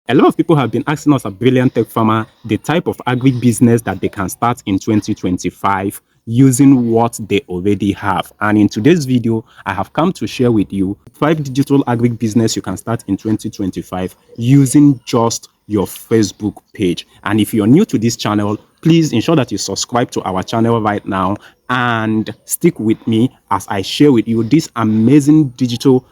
A lot of people have been asking us, a brilliant tech farmer, the type of agri-business that they can start in 2025 using what they already have. And in today's video, I have come to share with you 5 digital agri-business you can start in 2025 using just your Facebook page. And if you're new to this channel, please ensure that you subscribe to our channel right now and stick with me as I share with you this amazing digital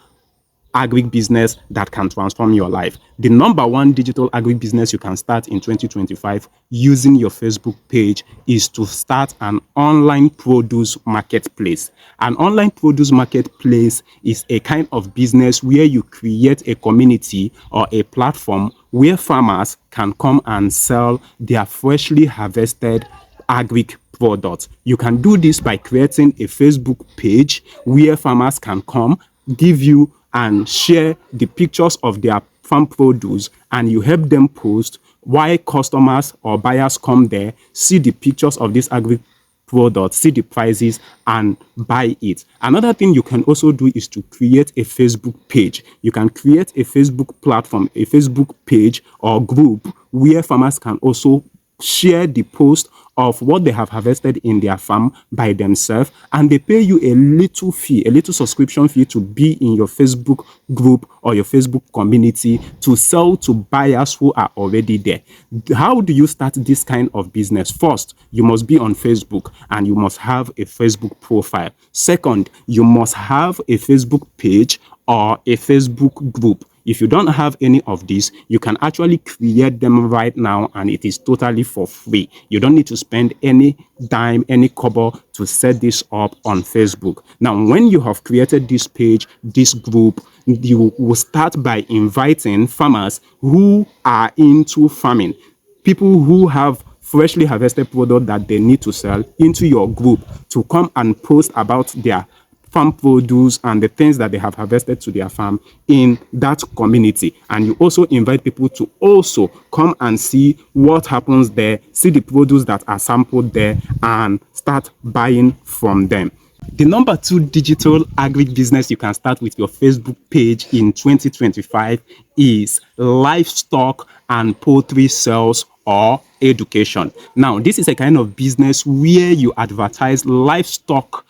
agribusiness that can transform your life. The number one digital agribusiness you can start in 2025 using your Facebook page is to start an online produce marketplace. An online produce marketplace is a kind of business where you create a community or a platform where farmers can come and sell their freshly harvested agric products. You can do this by creating a Facebook page where farmers can come, give you and share the pictures of their farm produce, and you help them post why customers or buyers come there, see the pictures of this agri product, see the prices, and buy it. Another thing you can also do is to create a Facebook page. You can create a Facebook platform, a Facebook page or group where farmers can also share the post of what they have harvested in their farm by themselves, and they pay you a little fee, a little subscription fee to be in your Facebook group or your Facebook community to sell to buyers who are already there. How do you start this kind of business? First, you must be on Facebook and you must have a Facebook profile. Second, you must have a Facebook page or a Facebook group. If you don't have any of these, you can actually create them right now, and it is totally for free. You don't need to spend any dime, any kobo to set this up on Facebook. Now, when you have created this page, this group, you will start by inviting farmers who are into farming, people who have freshly harvested product that they need to sell into your group to come and post about their farm produce and the things that they have harvested to their farm in that community. And you also invite people to also come and see what happens there, see the produce that are sampled there, and start buying from them. The number 2 digital agribusiness you can start with your Facebook page in 2025 is livestock and poultry sales or education. Now, this is a kind of business where you advertise livestock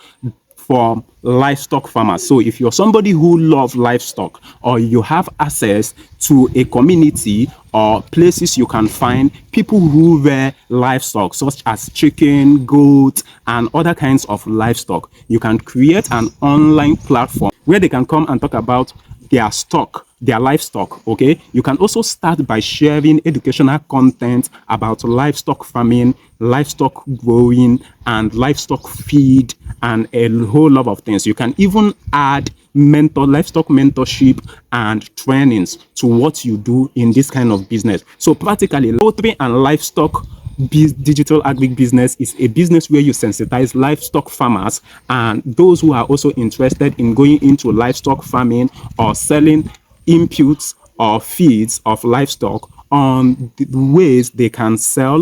from livestock farmers. So if you're somebody who loves livestock, or you have access to a community or places you can find people who rear livestock such as chicken, goat, and other kinds of livestock, you can create an online platform where they can come and talk about their stock, their livestock. Okay, you can also start by sharing educational content about livestock farming, livestock growing, and livestock feed, and a whole lot of things. You can even add livestock mentorship and trainings to what you do in this kind of business. So practically, poultry and livestock digital agribusiness is a business where you sensitize livestock farmers and those who are also interested in going into livestock farming or selling inputs or feeds of livestock on the ways they can sell,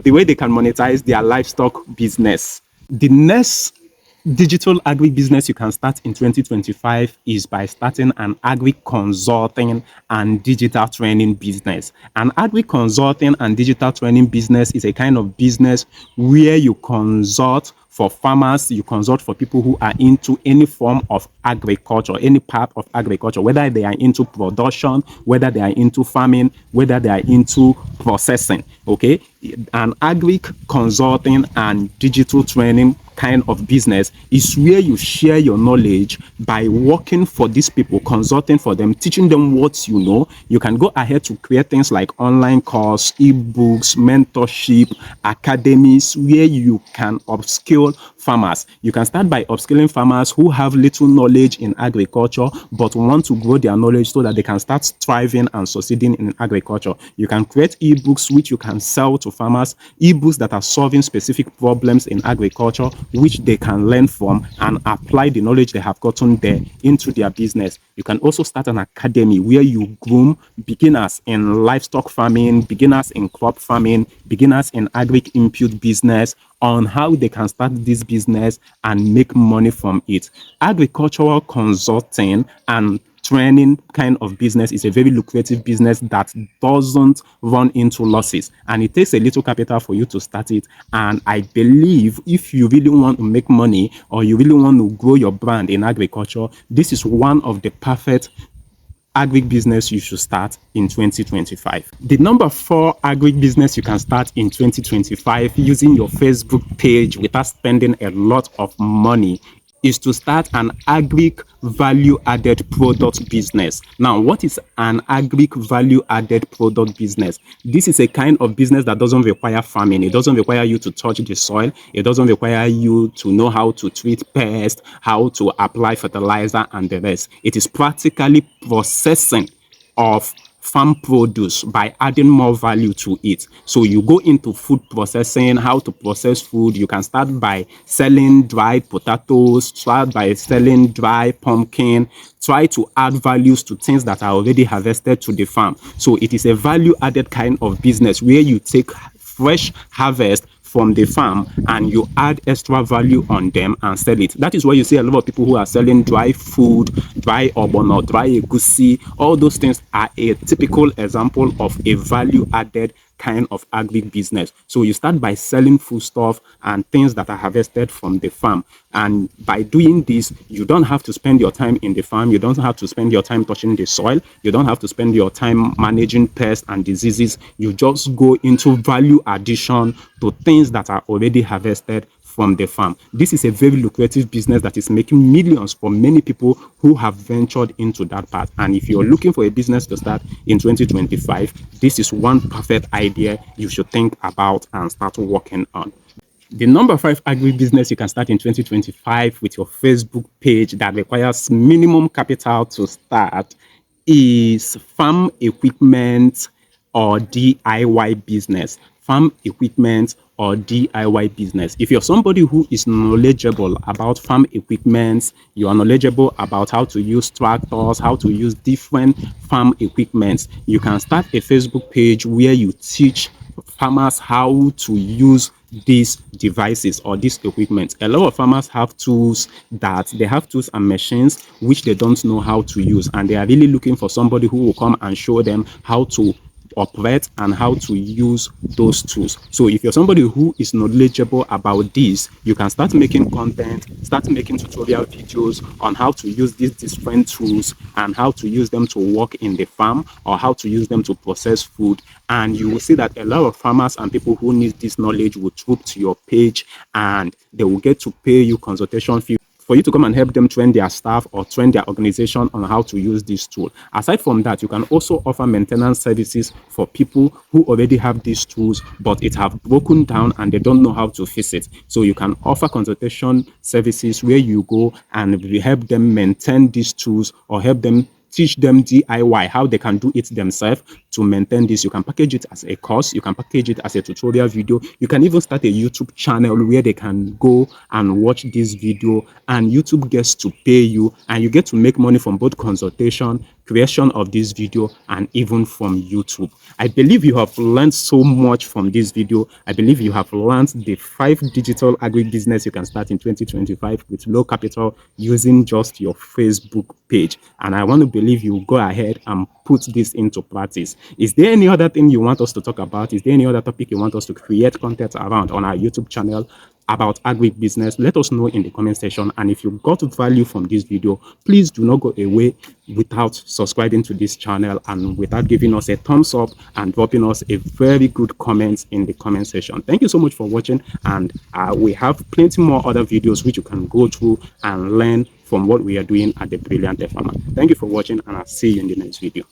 the way they can monetize their livestock business. The next digital agribusiness you can start in 2025 is by starting an agri consulting and digital training business. An agri consulting and digital training business is a kind of business where you consult for farmers, you consult for people who are into any form of agriculture, any part of agriculture, whether they are into production, whether they are into farming, whether they are into processing. Okay, an agri consulting and digital training kind of business is where you share your knowledge by working for these people, consulting for them, teaching them what you know. You can go ahead to create things like online course, ebooks, mentorship, academies, where you can upskill farmers. You can start by upskilling farmers who have little knowledge in agriculture but want to grow their knowledge so that they can start thriving and succeeding in agriculture. You can create ebooks which you can sell to farmers, ebooks that are solving specific problems in agriculture, which they can learn from and apply the knowledge they have gotten there into their business. You can also start an academy where you groom beginners in livestock farming, beginners in crop farming, beginners in agric input business, on how they can start this business and make money from it. Agricultural consulting and training kind of business is a very lucrative business that doesn't run into losses, and it takes a little capital for you to start it. And I believe if you really want to make money or you really want to grow your brand in agriculture, this is one of the perfect agric business you should start in 2025. The number 4 agric business you can start in 2025 using your Facebook page without spending a lot of money is to start an agric value added product business. Now, what is an agric value added product business? This is a kind of business that doesn't require farming. It doesn't require you to touch the soil. It doesn't require you to know how to treat pests, how to apply fertilizer, and the rest. It is practically processing of farm produce by adding more value to it. So you go into food processing, how to process food. You can start by selling dried potatoes, start by selling dry pumpkin, try to add values to things that are already harvested to the farm. So it is a value added kind of business where you take fresh harvest from the farm and you add extra value on them and sell it. That is why you see a lot of people who are selling dry food, dry ogbono, dry egusi. All those things are a typical example of a value added kind of agric business. So you start by selling foodstuff and things that are harvested from the farm. And by doing this, you don't have to spend your time in the farm. You don't have to spend your time touching the soil. You don't have to spend your time managing pests and diseases. You just go into value addition to things that are already harvested from the farm. This is a very lucrative business that is making millions for many people who have ventured into that path. And if you're looking for a business to start in 2025, this is one perfect idea you should think about and start working on. The number 5 agribusiness you can start in 2025 with your Facebook page that requires minimum capital to start is farm equipment or DIY business. Farm equipment or DIY business. If you're somebody who is knowledgeable about farm equipment, you are knowledgeable about how to use tractors, how to use different farm equipment, you can start a Facebook page where you teach farmers how to use these devices or this equipment. A lot of farmers have tools and machines which they don't know how to use, and they are really looking for somebody who will come and show them how to operate and how to use those tools. So if you're somebody who is knowledgeable about this, you can start making content, start making tutorial videos on how to use these different tools and how to use them to work in the farm or how to use them to process food. And you will see that a lot of farmers and people who need this knowledge will troop to your page and they will get to pay you consultation fee for you to come and help them train their staff or train their organization on how to use this tool. Aside from that, you can also offer maintenance services for people who already have these tools, but it have broken down and they don't know how to fix it. So you can offer consultation services where you go and help them maintain these tools or help them teach them DIY, how they can do it themselves to maintain this. You can package it as a course. You can package it as a tutorial video. You can even start a YouTube channel where they can go and watch this video and YouTube gets to pay you and you get to make money from both consultation, creation of this video, and even from YouTube. I believe you have learned so much from this video. I believe you have learned the 5 digital agribusiness you can start in 2025 with low capital using just your Facebook page. And I want to believe you go ahead and put this into practice. Is there any other thing you want us to talk about? Is there any other topic you want us to create content around on our YouTube channel about agribusiness? Let us know in the comment section. And if you got value from this video, please do not go away without subscribing to this channel and without giving us a thumbs up and dropping us a very good comment in the comment section. Thank you so much for watching, and we have plenty more other videos which you can go through and learn from what we are doing at the Brilliant Farmer. Thank you for watching, and I'll see you in the next video.